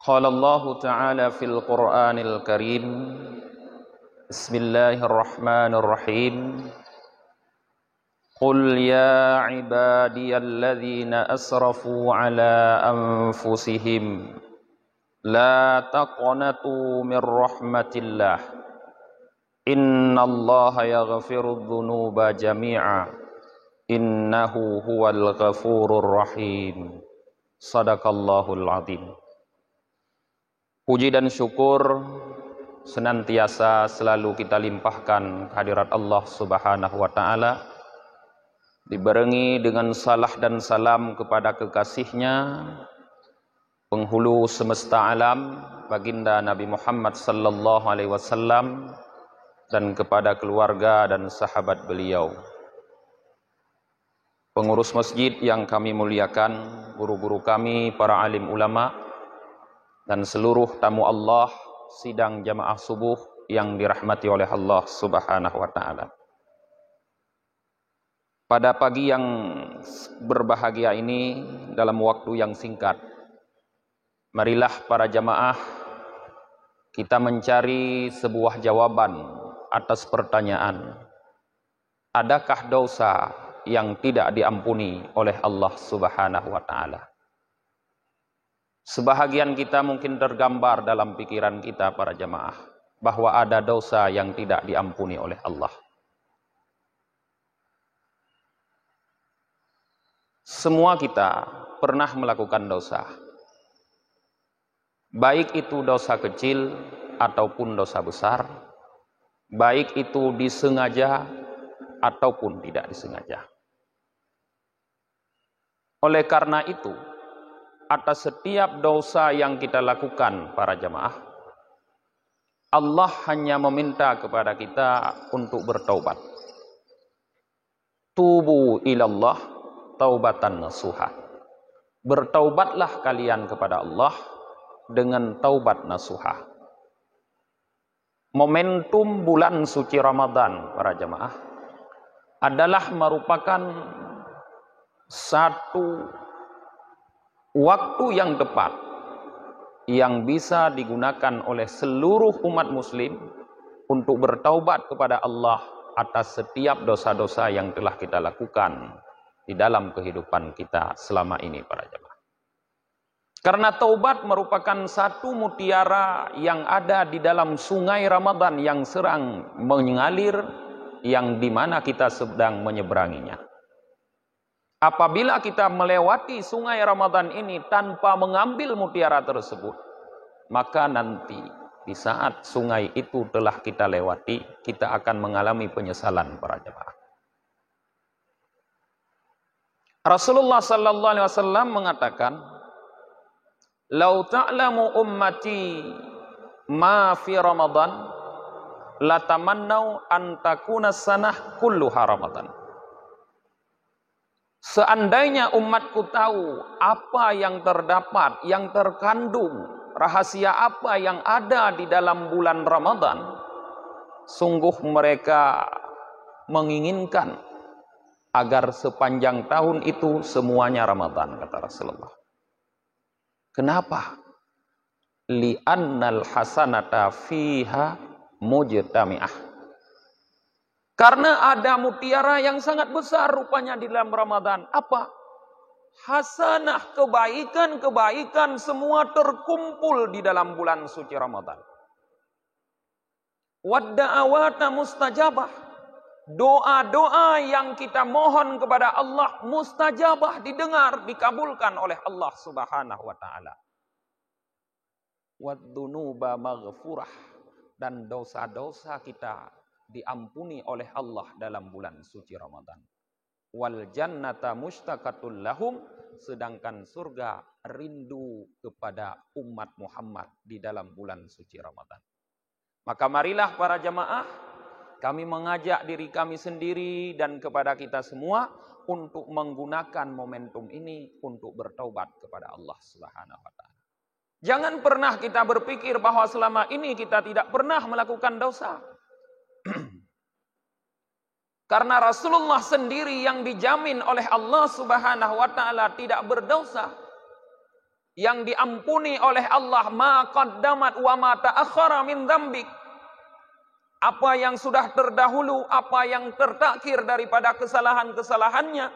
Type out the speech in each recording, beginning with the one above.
Qala Allah Ta'ala fil Qur'anil Karim. Bismillahirrahmanirrahim. Qul ya ibadiyalladzina asrafu ala anfusihim la taqnatu min rahmatillah. Innallaha yaghfirudz dzunuba jami'a. Innahu huwal ghafurur rahim. Shadaqallahul azim. Puji dan syukur senantiasa selalu kita limpahkan kehadirat Allah Subhanahu wa taala, dibarengi dengan salah dan salam kepada kekasihnya, penghulu semesta alam, baginda Nabi Muhammad sallallahu alaihi wasallam, dan kepada keluarga dan sahabat beliau. Pengurus masjid yang kami muliakan, guru-guru kami, para alim ulama, dan seluruh tamu Allah sidang jamaah subuh yang dirahmati oleh Allah Subhanahu wa taala. Pada pagi yang berbahagia ini, dalam waktu yang singkat, marilah para jamaah kita mencari sebuah jawaban atas pertanyaan, adakah dosa yang tidak diampuni oleh Allah Subhanahu wa taala? Sebahagian kita mungkin tergambar dalam pikiran kita para jamaah bahwa ada dosa yang tidak diampuni oleh Allah. Semua kita pernah melakukan dosa. Baik itu dosa kecil ataupun dosa besar, baik itu disengaja ataupun tidak disengaja. Oleh karena itu, atas setiap dosa yang kita lakukan para jamaah, Allah hanya meminta kepada kita untuk bertaubat. Tubu ilallah taubatan nasuha. Bertaubatlah kalian kepada Allah dengan taubat nasuha. Momentum bulan suci Ramadan para jamaah adalah merupakan satu waktu yang tepat yang bisa digunakan oleh seluruh umat muslim untuk bertaubat kepada Allah atas setiap dosa-dosa yang telah kita lakukan di dalam kehidupan kita selama ini para jemaah. Karena taubat merupakan satu mutiara yang ada di dalam sungai Ramadan yang sedang mengalir, yang dimana kita sedang menyeberanginya. Apabila kita melewati sungai Ramadan ini tanpa mengambil mutiara tersebut, maka nanti di saat sungai itu telah kita lewati, kita akan mengalami penyesalan para jemaah. Rasulullah sallallahu alaihi wasallam mengatakan, "Lau ta'lamu ummati ma fi Ramadan, la tamannau an takuna sanah kulluha Ramadan." Seandainya umatku tahu apa yang terdapat, yang terkandung, rahasia apa yang ada di dalam bulan Ramadan, sungguh mereka menginginkan agar sepanjang tahun itu semuanya Ramadan, kata Rasulullah. Kenapa? Li'annal hasanata fiha mujtami'ah. Karena ada mutiara yang sangat besar rupanya di dalam Ramadan. Apa? Hasanah, kebaikan-kebaikan semua terkumpul di dalam bulan suci Ramadan. Wadda'awata mustajabah. Doa-doa yang kita mohon kepada Allah mustajabah, didengar, dikabulkan oleh Allah Subhanahu wa taala. Waddunuba maghfurah, dan dosa-dosa kita diampuni oleh Allah dalam bulan suci Ramadan. Wal jannata mustaqatul lahum, sedangkan surga rindu kepada umat Muhammad di dalam bulan suci Ramadan. Maka marilah para jamaah, kami mengajak diri kami sendiri dan kepada kita semua untuk menggunakan momentum ini untuk bertaubat kepada Allah Subhanahu wa taala. Jangan pernah kita berpikir bahwa selama ini kita tidak pernah melakukan dosa. Karena Rasulullah sendiri yang dijamin oleh Allah Subhanahu wa taala tidak berdosa. yang diampuni oleh Allah, ma qaddamat wa ma ta'akhkhara min dzambik. Apa yang sudah terdahulu, apa yang tertakhir daripada kesalahan-kesalahannya,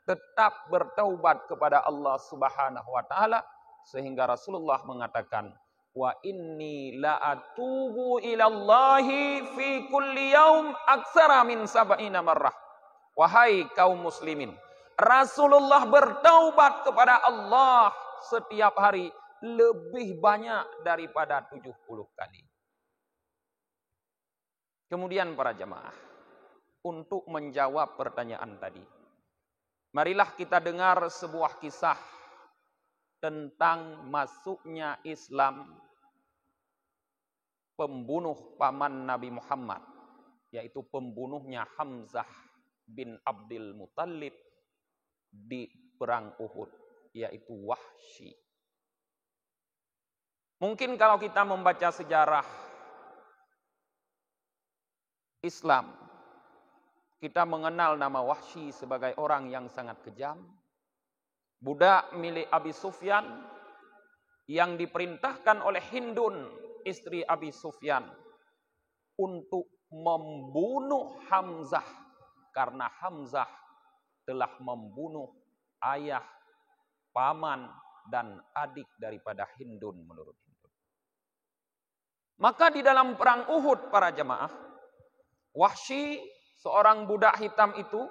tetap bertaubat kepada Allah Subhanahu wa taala, sehingga Rasulullah mengatakan, wa inni la atubu ilallahi fi kulli yaum aksara min sab'ina marrah. Wahai kaum muslimin, Rasulullah bertaubat kepada Allah setiap hari lebih banyak daripada 70 kali. Kemudian para jamaah, untuk menjawab pertanyaan tadi, marilah kita dengar sebuah kisah tentang masuknya Islam pembunuh paman Nabi Muhammad, yaitu pembunuhnya Hamzah bin Abdul Muttalib di perang Uhud, yaitu Wahsy. Mungkin kalau kita membaca sejarah Islam, kita mengenal nama Wahsy sebagai orang yang sangat kejam, budak milik Abi Sufyan yang diperintahkan oleh Hindun, istri Abi Sufyan, untuk membunuh Hamzah karena Hamzah telah membunuh ayah, paman, dan adik daripada Hindun menurut Hindun. Maka di dalam perang Uhud para jamaah, Wahsy, seorang budak hitam itu,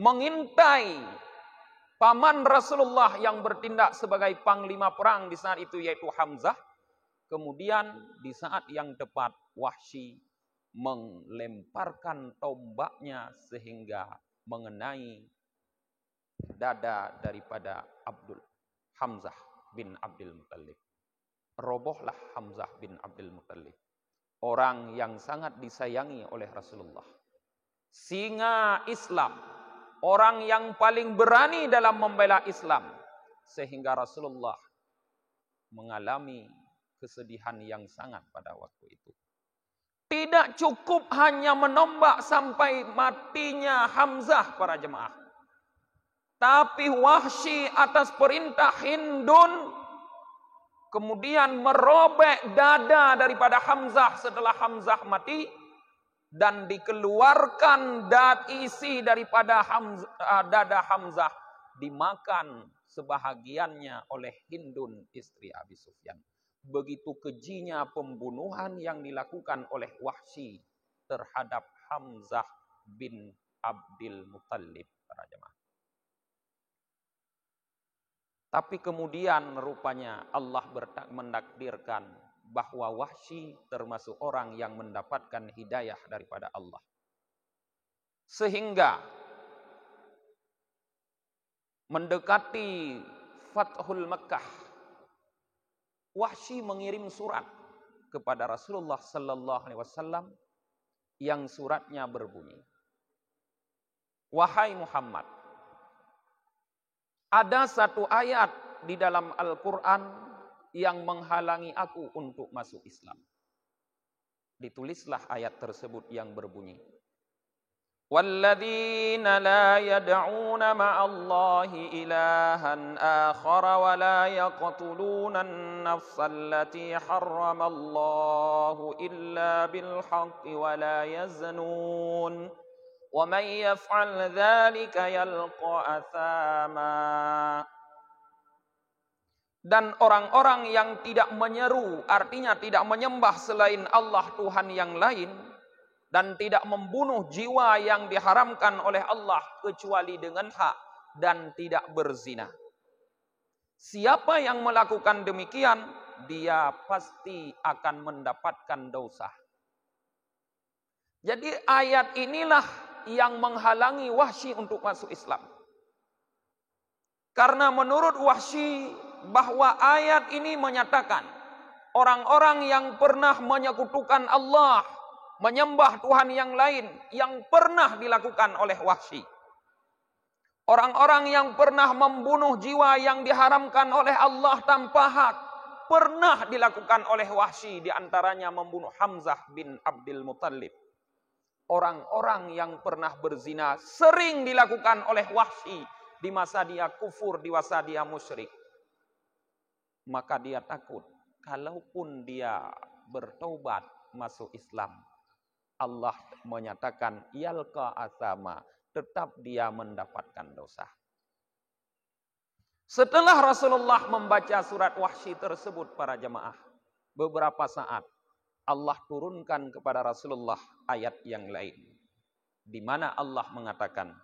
mengintai paman Rasulullah yang bertindak sebagai panglima perang di saat itu, yaitu Hamzah. Kemudian di saat yang tepat, Wahsy melemparkan tombaknya sehingga mengenai dada daripada Hamzah bin Abdul Muttalib. Robohlah Hamzah bin Abdul Muttalib, orang yang sangat disayangi oleh Rasulullah. Singa Islam, orang yang paling berani dalam membela Islam, sehingga Rasulullah mengalami kesedihan yang sangat pada waktu itu. Tidak cukup hanya menombak sampai matinya Hamzah para jemaah, tapi Wahsy atas perintah Hindun kemudian merobek dada daripada Hamzah setelah Hamzah mati, dan dikeluarkan isi daripada dada Hamzah, dimakan sebahagiannya oleh Hindun, istri Abi Sufyan. Begitu kejinya pembunuhan yang dilakukan oleh Wahsy terhadap Hamzah bin Abdul Muttalib para jemaah. Tapi kemudian rupanya Allah mentakdirkan bahwa Wahsy termasuk orang yang mendapatkan hidayah daripada Allah. Sehingga mendekati Fathul Makkah, Wahsy mengirim surat kepada Rasulullah sallallahu alaihi wasallam yang suratnya berbunyi, "Wahai Muhammad, ada satu ayat di dalam Al-Quran yang menghalangi aku untuk masuk Islam." Ditulislah ayat tersebut yang berbunyi, وَالَّذِينَ لَا يَدْعُونَ مَعَ اللَّهِ إِلَٰهًا آخَرَ وَلَا يَقْتُلُونَ النَّفْسَ الَّتِي حَرَّمَ اللَّهُ إِلَّا بِالْحَقِّ وَلَا يَزْنُونَ وَمَنْ يَفْعَلْ ذَلِكَ يَلْقَ أَثَامًا. Dan orang-orang yang tidak menyeru, artinya tidak menyembah selain Allah Tuhan yang lain, dan tidak membunuh jiwa yang diharamkan oleh Allah kecuali dengan hak, dan tidak berzina. Siapa yang melakukan demikian, dia pasti akan mendapatkan dosa. Jadi ayat inilah yang menghalangi Wahsy untuk masuk Islam. Karena menurut Wahsy bahwa ayat ini menyatakan orang-orang yang pernah menyekutukan Allah, menyembah Tuhan yang lain, yang pernah dilakukan oleh Wahsy. Orang-orang yang pernah membunuh jiwa yang diharamkan oleh Allah tanpa hak, pernah dilakukan oleh Wahsy, diantaranya membunuh Hamzah bin Abdul Muttalib. Orang-orang yang pernah berzina sering dilakukan oleh Wahsy di masa dia kufur, di masa dia musyrik. maka dia takut. Kalaupun dia bertaubat masuk Islam, Allah menyatakan yalqa asama, tetap dia mendapatkan dosa. Setelah Rasulullah membaca surat Wahsy tersebut para jemaah, beberapa saat Allah turunkan kepada Rasulullah ayat yang lain, di mana Allah mengatakan,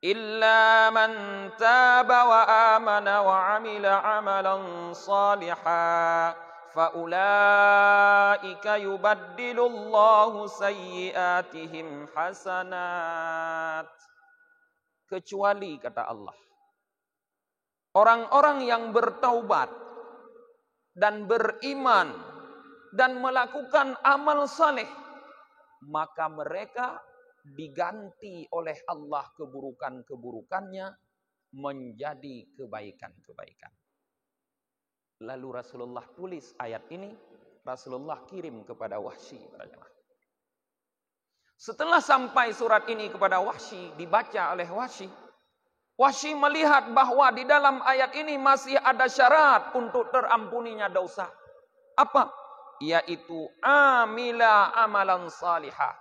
illa man taba wa amana wa amila amalan salihan faulaika yubaddilullahu sayyiatihim hasanat. Kecuali, kata Allah, orang-orang yang bertaubat dan beriman dan melakukan amal saleh, maka mereka diganti oleh Allah keburukan-keburukannya menjadi kebaikan-kebaikan. Lalu Rasulullah tulis ayat ini, Rasulullah kirim kepada Wahsy. Setelah sampai surat ini kepada Wahsy, dibaca oleh Wahsy, Wahsy melihat bahwa di dalam ayat ini masih ada syarat untuk terampuninya dosa. Apa? Yaitu amila amalan salihah,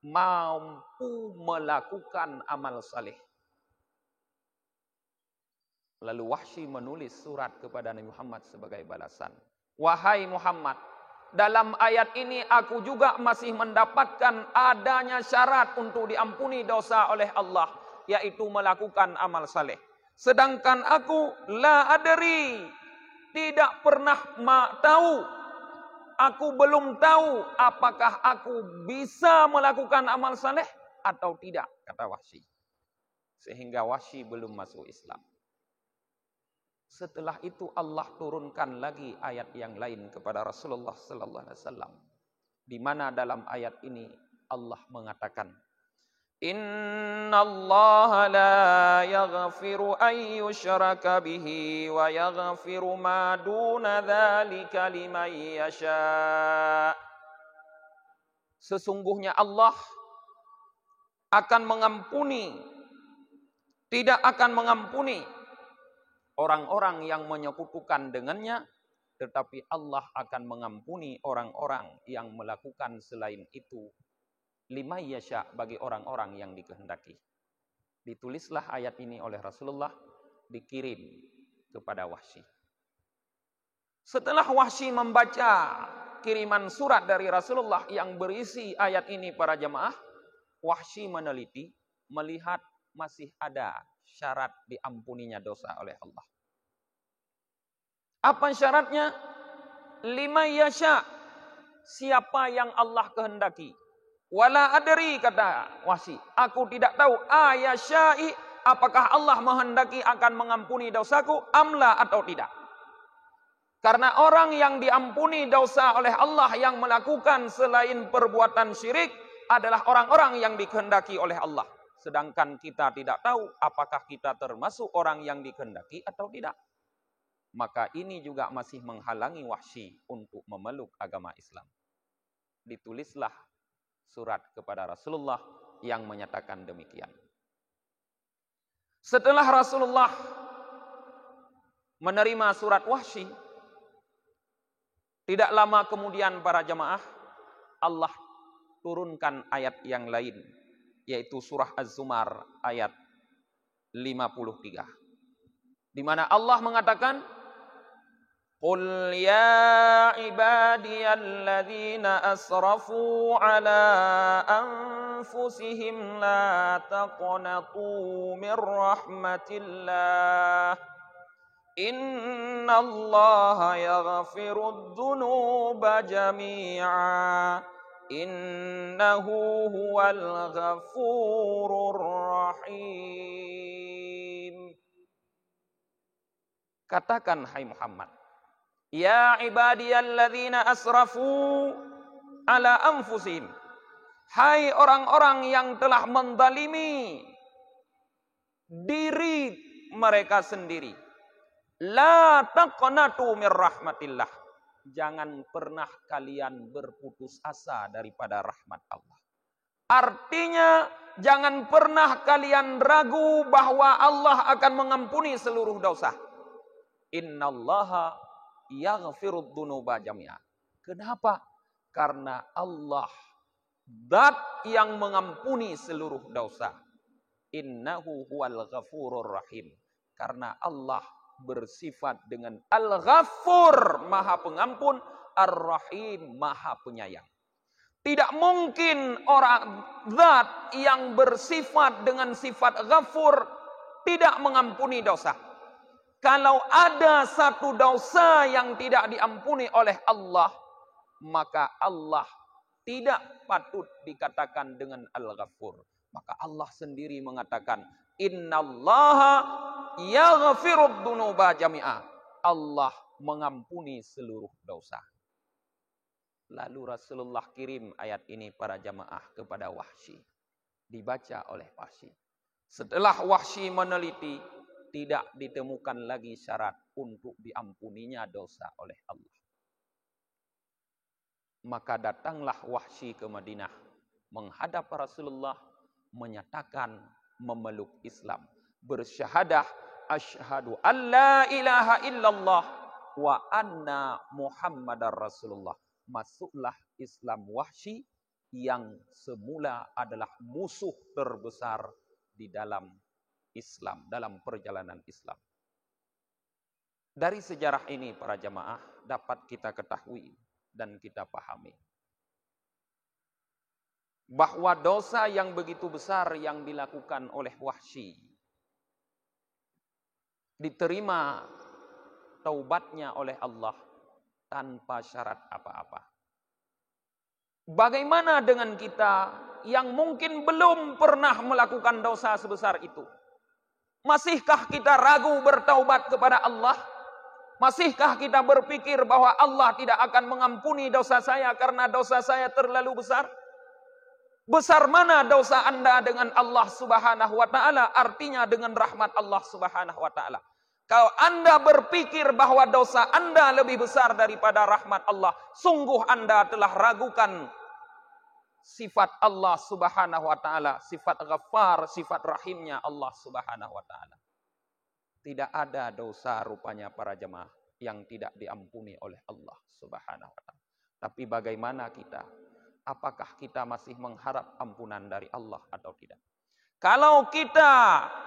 mampu melakukan amal saleh. Lalu Wahsy menulis surat kepada Nabi Muhammad sebagai balasan. Wahai Muhammad, dalam ayat ini aku juga masih mendapatkan adanya syarat untuk diampuni dosa oleh Allah, yaitu melakukan amal saleh. Sedangkan aku la adri, tidak pernah tahu, aku belum tahu apakah aku bisa melakukan amal saleh atau tidak, kata Wahsy. Sehingga Wahsy belum masuk Islam. Setelah itu Allah turunkan lagi ayat yang lain kepada Rasulullah sallallahu alaihi wasallam, di mana dalam ayat ini Allah mengatakan, innallaha la yaghfiru an yushraka bihi wa yaghfiru ma duna dzalika liman yasha. Sesungguhnya Allah akan mengampuni, tidak akan mengampuni orang-orang yang menyekutukan dengannya, tetapi Allah akan mengampuni orang-orang yang melakukan selain itu, lima yasha, bagi orang-orang yang dikehendaki. Ditulislah ayat ini oleh Rasulullah, dikirim kepada Wahsy. Setelah Wahsy membaca kiriman surat dari Rasulullah yang berisi ayat ini para jemaah, Wahsy meneliti, melihat masih ada syarat diampuninya dosa oleh Allah. Apa syaratnya? Lima yasha, siapa yang Allah kehendaki. Wala adri, kata Wahsy, aku tidak tahu ayasyai, apakah Allah menghendaki akan mengampuni dosaku amla atau tidak. Karena orang yang diampuni dosa oleh Allah yang melakukan selain perbuatan syirik adalah orang-orang yang dikehendaki oleh Allah. Sedangkan kita tidak tahu apakah kita termasuk orang yang dikehendaki atau tidak. Maka ini juga masih menghalangi Wahsy untuk memeluk agama Islam. Ditulislah surat kepada Rasulullah yang menyatakan demikian. Setelah Rasulullah menerima surat Wahsy, tidak lama kemudian para jemaah, Allah turunkan ayat yang lain, yaitu surah Az-Zumar ayat 53. Di mana Allah mengatakan, qul ya ibadiyalladzina asrafu ala anfusihim la taqnatu min rahmatillah innallaha yaghfirudz dzunuba jami'a innahu huwal ghafurur rahim. Katakan, hai Muhammad, ya ibadiyalladzina asrafu ala anfusihim, hai orang-orang yang telah menzalimi diri mereka sendiri, la taqnatu mir rahmatillah, jangan pernah kalian berputus asa daripada rahmat Allah. Artinya, jangan pernah kalian ragu bahwa Allah akan mengampuni seluruh dosa. Innallaha yaghfirud dzunuba jami'a. Kenapa? Karena Allah zat yang mengampuni seluruh dosa. Innahu huwal ghafurur rahim. Karena Allah bersifat dengan Al-Ghafur, Maha Pengampun, Ar-Rahim, Maha Penyayang. Tidak mungkin orang zat yang bersifat dengan sifat Ghafur tidak mengampuni dosa. Kalau ada satu dosa yang tidak diampuni oleh Allah, maka Allah tidak patut dikatakan dengan Al-Ghafur. Maka Allah sendiri mengatakan, Innallaha yaghfirud dzunuba jami'a. Allah mengampuni seluruh dosa. Lalu Rasulullah kirim ayat ini para jamaah kepada Wahsy. Dibaca oleh Wahsy. Setelah Wahsy meneliti, tidak ditemukan lagi syarat untuk diampuninya dosa oleh Allah. Maka datanglah Wahsy ke Madinah, menghadap Rasulullah, menyatakan memeluk Islam, bersyahadah asyhadu alla ilaha illallah wa anna Muhammadar Rasulullah. Masuklah Islam Wahsy yang semula adalah musuh terbesar di dalam Islam, dalam perjalanan Islam. Dari sejarah ini para jamaah dapat kita ketahui dan kita pahami bahwa dosa yang begitu besar yang dilakukan oleh Wahsy diterima taubatnya oleh Allah tanpa syarat apa-apa. Bagaimana dengan kita yang mungkin belum pernah melakukan dosa sebesar itu? Masihkah kita ragu bertaubat kepada Allah? Masihkah kita berpikir bahwa Allah tidak akan mengampuni dosa saya karena dosa saya terlalu besar? Besar mana dosa Anda dengan Allah Subhanahu wa taala? Artinya dengan rahmat Allah Subhanahu wa taala. Kalau Anda berpikir bahwa dosa Anda lebih besar daripada rahmat Allah, sungguh Anda telah ragukan sifat Allah Subhanahu wa taala, sifat Ghaffar, sifat rahimnya Allah Subhanahu wa taala. Tidak ada dosa rupanya para jemaah yang tidak diampuni oleh Allah Subhanahu wa taala. Tapi bagaimana kita? Apakah kita masih mengharap ampunan dari Allah atau tidak? Kalau kita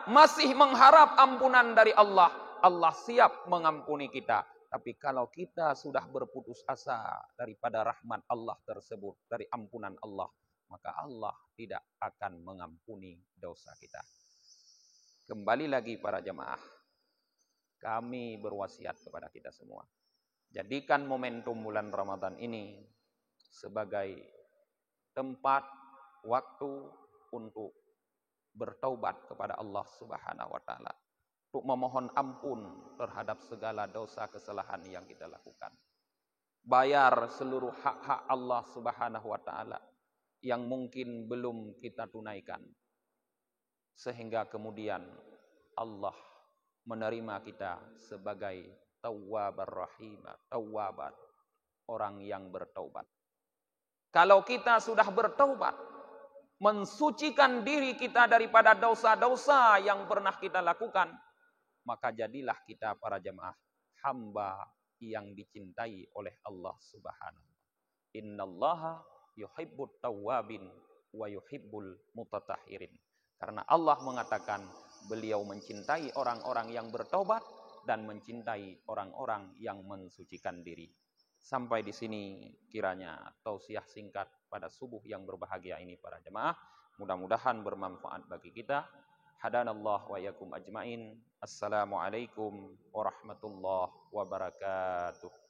masih mengharap ampunan dari Allah, Allah siap mengampuni kita. Tapi kalau kita sudah berputus asa daripada rahmat Allah tersebut, dari ampunan Allah, maka Allah tidak akan mengampuni dosa kita. Kembali lagi para jemaah, kami berwasiat kepada kita semua. Jadikan momentum bulan Ramadan ini sebagai tempat, waktu untuk bertaubat kepada Allah Subhanahu wa taala. Untuk memohon ampun terhadap segala dosa kesalahan yang kita lakukan. Bayar seluruh hak-hak Allah Subhanahu wa taala yang mungkin belum kita tunaikan. Sehingga kemudian Allah menerima kita sebagai tawwabar rahimah, tawwaban, orang yang bertaubat. Kalau kita sudah bertaubat, mensucikan diri kita daripada dosa-dosa yang pernah kita lakukan, maka jadilah kita para jemaah hamba yang dicintai oleh Allah Subhanahu. Innallaha yuhibbut tawwabin wa yuhibbul mutatahhirin. Karena Allah mengatakan beliau mencintai orang-orang yang bertobat dan mencintai orang-orang yang mensucikan diri. Sampai di sini kiranya tausiah singkat pada subuh yang berbahagia ini para jemaah. Mudah-mudahan bermanfaat bagi kita. Hadanallah wa yakum ajmain. Assalamualaikum warahmatullahi wabarakatuh.